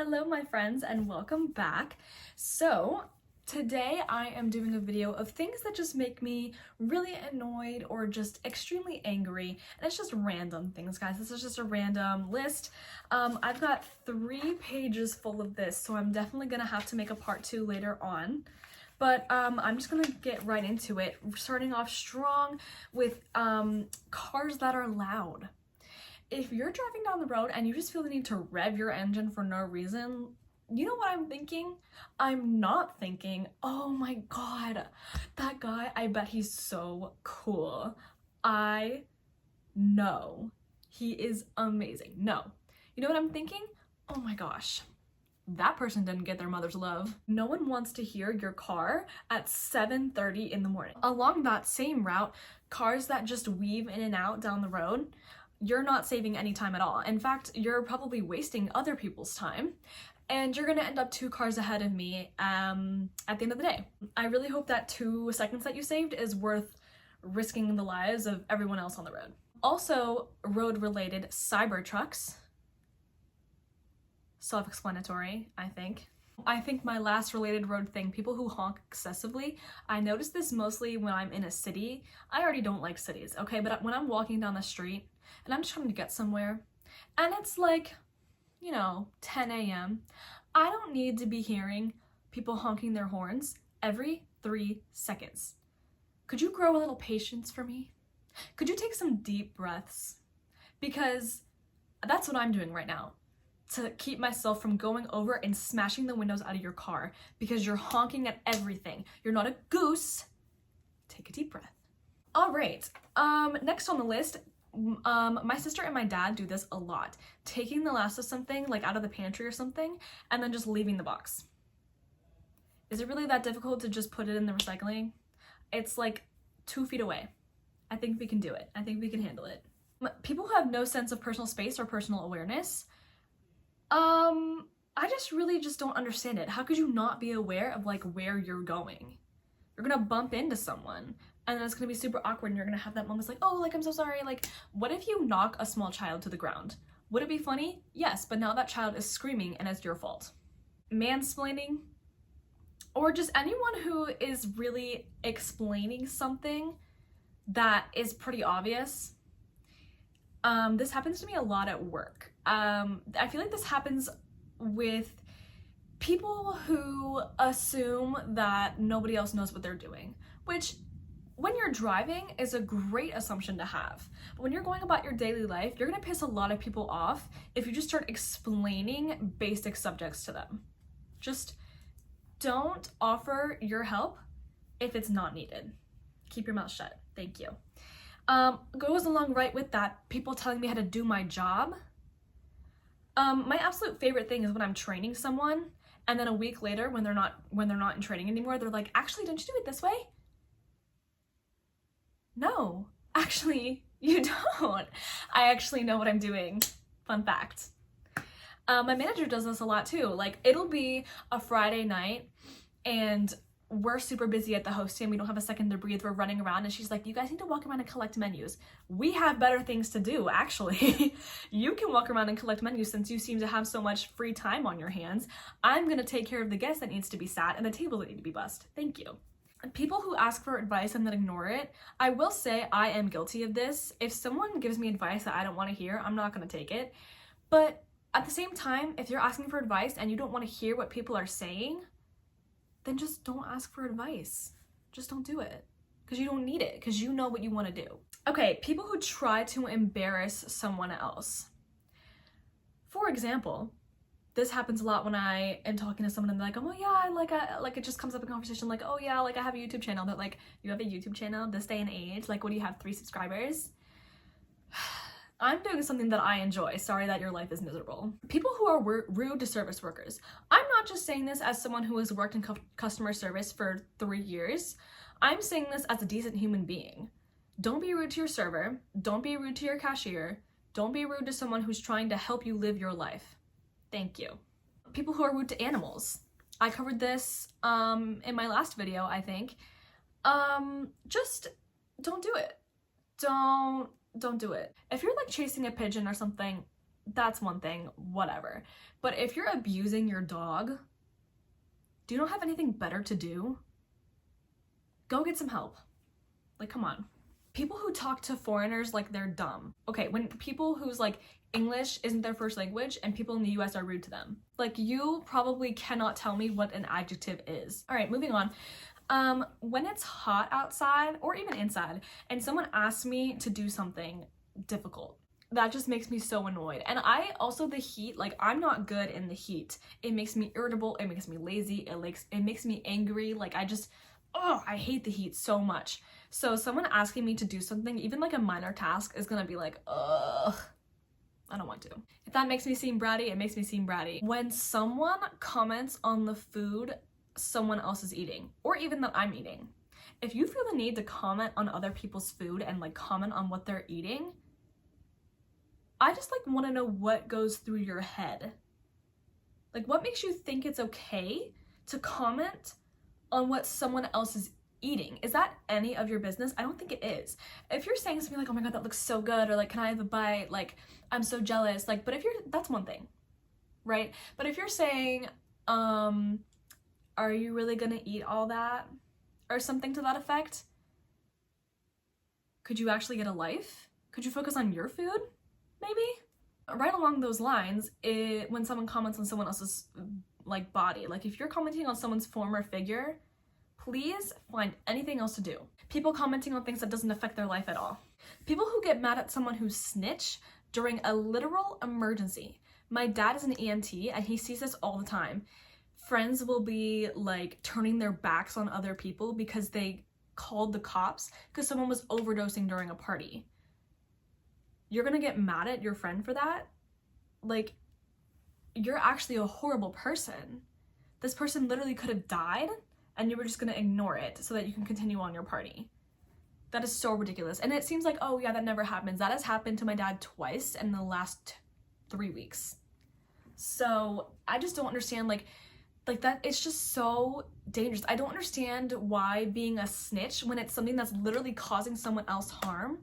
Hello my friends and welcome back. So today I am doing a video of things that just make me really annoyed or just extremely angry, and it's just random things, guys. This is just a random list. I've got 3 pages full of this, so I'm definitely gonna have to make a part 2 later on. But I'm just gonna get right into it, starting off strong with cars that are loud. If you're driving down the road and you just feel the need to rev your engine for no reason, you know what I'm thinking? I'm not thinking, oh my god, that guy, I bet he's so cool. I know he is amazing. No. You know what I'm thinking? Oh my gosh, that person didn't get their mother's love. No one wants to hear your car at 7:30 in the morning. Along that same route, cars that just weave in and out down the road, you're not saving any time at all. In fact, you're probably wasting other people's time, and you're gonna end up 2 cars ahead of me at the end of the day. I really hope that 2 seconds that you saved is worth risking the lives of everyone else on the road. Also, road-related cyber trucks. Self-explanatory, I think. I think my last related road thing, people who honk excessively. I notice this mostly when I'm in a city. I already don't like cities, okay? But when I'm walking down the street and I'm just trying to get somewhere and it's like, 10 a.m., I don't need to be hearing people honking their horns every 3 seconds. Could you grow a little patience for me? Could you take some deep breaths? Because that's what I'm doing right now, to keep myself from going over and smashing the windows out of your car because you're honking at everything. You're not a goose. Take a deep breath. All right, next on the list, my sister and my dad do this a lot. Taking the last of something, like out of the pantry or something, and then just leaving the box. Is it really that difficult to just put it in the recycling? It's like 2 feet away. I think we can do it. I think we can handle it. People who have no sense of personal space or personal awareness, I just don't understand it. How could you not be aware of like where you're going? You're gonna bump into someone and then it's gonna be super awkward and you're gonna have that moment like, oh, like, I'm so sorry. Like, what if you knock a small child to the ground? Would it be funny? Yes, but now that child is screaming and it's your fault. Mansplaining, or just anyone who is really explaining something that is pretty obvious. This happens to me a lot at work. I feel like this happens with people who assume that nobody else knows what they're doing, which when you're driving is a great assumption to have. But when you're going about your daily life, you're gonna piss a lot of people off if you just start explaining basic subjects to them. Just don't offer your help if it's not needed. Keep your mouth shut. Thank you. Goes along right with that, people telling me how to do my job. My absolute favorite thing is when I'm training someone and then a week later when they're not in training anymore, they're like, actually, don't you do it this way? No, actually, you don't. I actually know what I'm doing. Fun fact. My manager does this a lot too. Like, it'll be a Friday night and we're super busy at the hosting. We don't have a second to breathe. We're running around and she's like, you guys need to walk around and collect menus. We have better things to do, actually. You can walk around and collect menus since you seem to have so much free time on your hands. I'm gonna take care of the guest that needs to be sat and the tables that need to be bussed. Thank you. People who ask for advice and then ignore it, I will say I am guilty of this. If someone gives me advice that I don't want to hear, I'm not gonna take it. But at the same time, if you're asking for advice and you don't want to hear what people are saying, then just don't ask for advice. Just don't do it. Because you don't need it, because you know what you want to do. Okay, people who try to embarrass someone else. For example, this happens a lot when I am talking to someone and they're like, oh yeah, like it just comes up in conversation like, oh yeah, like I have a YouTube channel. They're like, you have a YouTube channel this day and age? Like, what do you have, 3 subscribers? I'm doing something that I enjoy. Sorry that your life is miserable. People who are rude to service workers. I'm not just saying this as someone who has worked in customer service for 3 years. I'm saying this as a decent human being. Don't be rude to your server. Don't be rude to your cashier. Don't be rude to someone who's trying to help you live your life. Thank you. People who are rude to animals. I covered this in my last video, I think. Just don't do it. Don't do it. If you're like chasing a pigeon or something, that's one thing, whatever. But if you're abusing your dog, do you not have anything better to do? Go get some help. Like, come on. People who talk to foreigners like they're dumb. Okay, when people whose like English isn't their first language and people in the US are rude to them. Like, you probably cannot tell me what an adjective is. All right, moving on. When it's hot outside or even inside and someone asks me to do something difficult, that just makes me so annoyed. And I also, the heat, like, I'm not good in the heat. It makes me irritable, it makes me lazy, it makes me angry. Like, I hate the heat so much. So someone asking me to do something, even like a minor task, is gonna be like, ugh, I don't want to. If that makes me seem bratty, it makes me seem bratty. When someone comments on the food someone else is eating, or even that I'm eating, if you feel the need to comment on other people's food and like comment on what they're eating, I just like want to know what goes through your head. Like, what makes you think it's okay to comment on what someone else is eating? Is that any of your business? I don't think it is. If you're saying something like, oh my god, that looks so good, or like, can I have a bite, like, I'm so jealous, like, but if you're, that's one thing, right? But if you're saying, are you really gonna eat all that, or something to that effect, could you actually get a life? Could you focus on your food, maybe? Right along those lines, when someone comments on someone else's like body, like if you're commenting on someone's former figure, please find anything else to do. People commenting on things that doesn't affect their life at all. People who get mad at someone who snitch during a literal emergency. My dad is an EMT and he sees this all the time. Friends will be like turning their backs on other people because they called the cops because someone was overdosing during a party. You're gonna get mad at your friend for that? Like, you're actually a horrible person. This person literally could have died and you were just gonna ignore it so that you can continue on your party. That is so ridiculous. And it seems like, oh yeah, that never happens. That has happened to my dad twice in the last 3 weeks. So I just don't understand, like that, it's just so dangerous. I don't understand why being a snitch, when it's something that's literally causing someone else harm,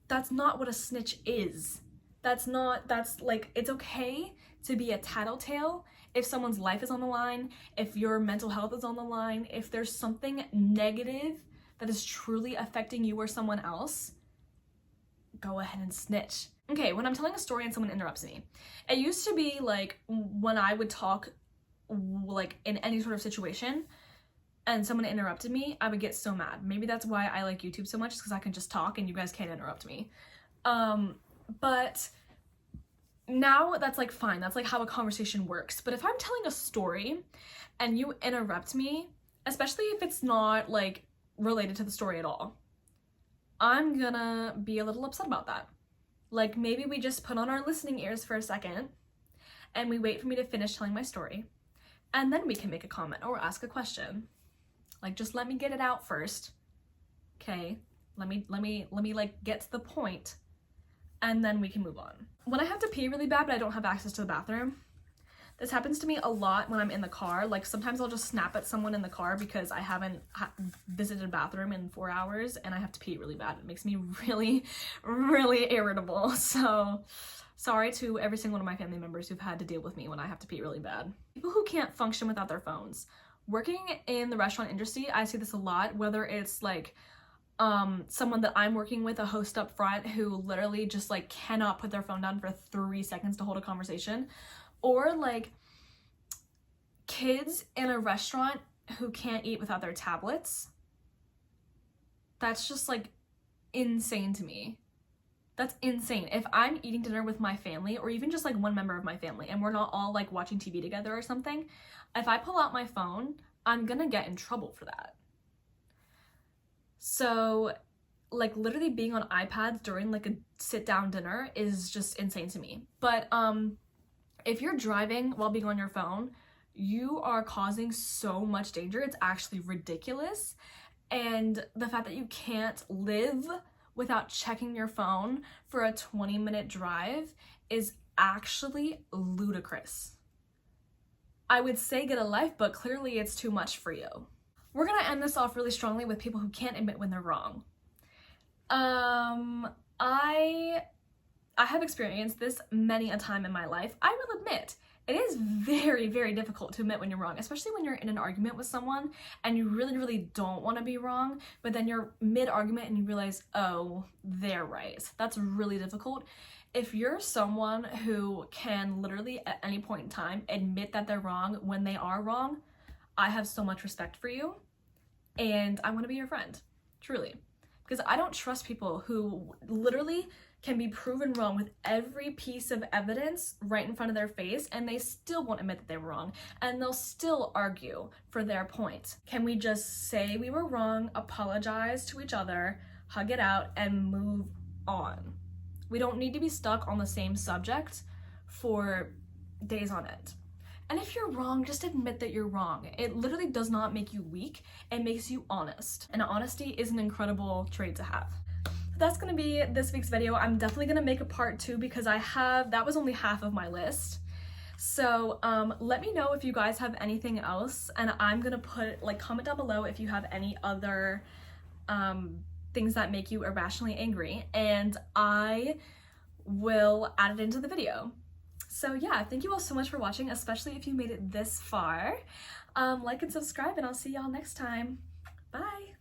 that's not what a snitch is. That's like, it's okay to be a tattletale if someone's life is on the line, if your mental health is on the line, if there's something negative that is truly affecting you or someone else, go ahead and snitch. Okay, when I'm telling a story and someone interrupts me, it used to be like when I would talk like in any sort of situation and someone interrupted me, I would get so mad. Maybe that's why I like YouTube so much, because I can just talk and you guys can't interrupt me. But now that's like fine, that's like how a conversation works. But if I'm telling a story and you interrupt me, especially if it's not like related to the story at all, I'm gonna be a little upset about that. Like, maybe we just put on our listening ears for a second and we wait for me to finish telling my story, and then we can make a comment or ask a question. Like, just let me get it out first. Okay, let me like get to the point, and then we can move on. When I have to pee really bad but I don't have access to the bathroom, this happens to me a lot when I'm in the car. Like, sometimes I'll just snap at someone in the car because I haven't visited a bathroom in 4 hours and I have to pee really bad. It makes me really, really irritable. So sorry to every single one of my family members who've had to deal with me when I have to pee really bad. People who can't function without their phones. Working in the restaurant industry, I see this a lot, whether it's like someone that I'm working with, a host up front, who literally just like cannot put their phone down for 3 seconds to hold a conversation, or like kids in a restaurant who can't eat without their tablets. That's just like insane to me. That's insane. If I'm eating dinner with my family, or even just like one member of my family, and we're not all like watching TV together or something, if I pull out my phone, I'm gonna get in trouble for that. So like literally being on iPads during like a sit down dinner is just insane to me. But if you're driving while being on your phone, you are causing so much danger. It's actually ridiculous. And the fact that you can't live without checking your phone for a 20-minute drive is actually ludicrous. I would say get a life, but clearly it's too much for you. We're gonna end this off really strongly with people who can't admit when they're wrong. I I have experienced this many a time in my life. I will admit, it is very, very difficult to admit when you're wrong, especially when you're in an argument with someone and you really, really don't want to be wrong, but then you're mid-argument and you realize, oh, they're right. That's really difficult. If you're someone who can literally at any point in time admit that they're wrong when they are wrong, I have so much respect for you and I want to be your friend, truly. Because I don't trust people who literally can be proven wrong with every piece of evidence right in front of their face and they still won't admit that they were wrong and they'll still argue for their point. Can we just say we were wrong, apologize to each other, hug it out, and move on? We don't need to be stuck on the same subject for days on end. And if you're wrong, just admit that you're wrong. It literally does not make you weak, it makes you honest. And honesty is an incredible trait to have. That's gonna be this week's video. I'm definitely gonna make a part 2 because that was only half of my list. So let me know if you guys have anything else, and I'm gonna comment down below if you have any other things that make you irrationally angry, and I will add it into the video. So yeah, thank you all so much for watching, especially if you made it this far. Like and subscribe, and I'll see y'all next time. Bye!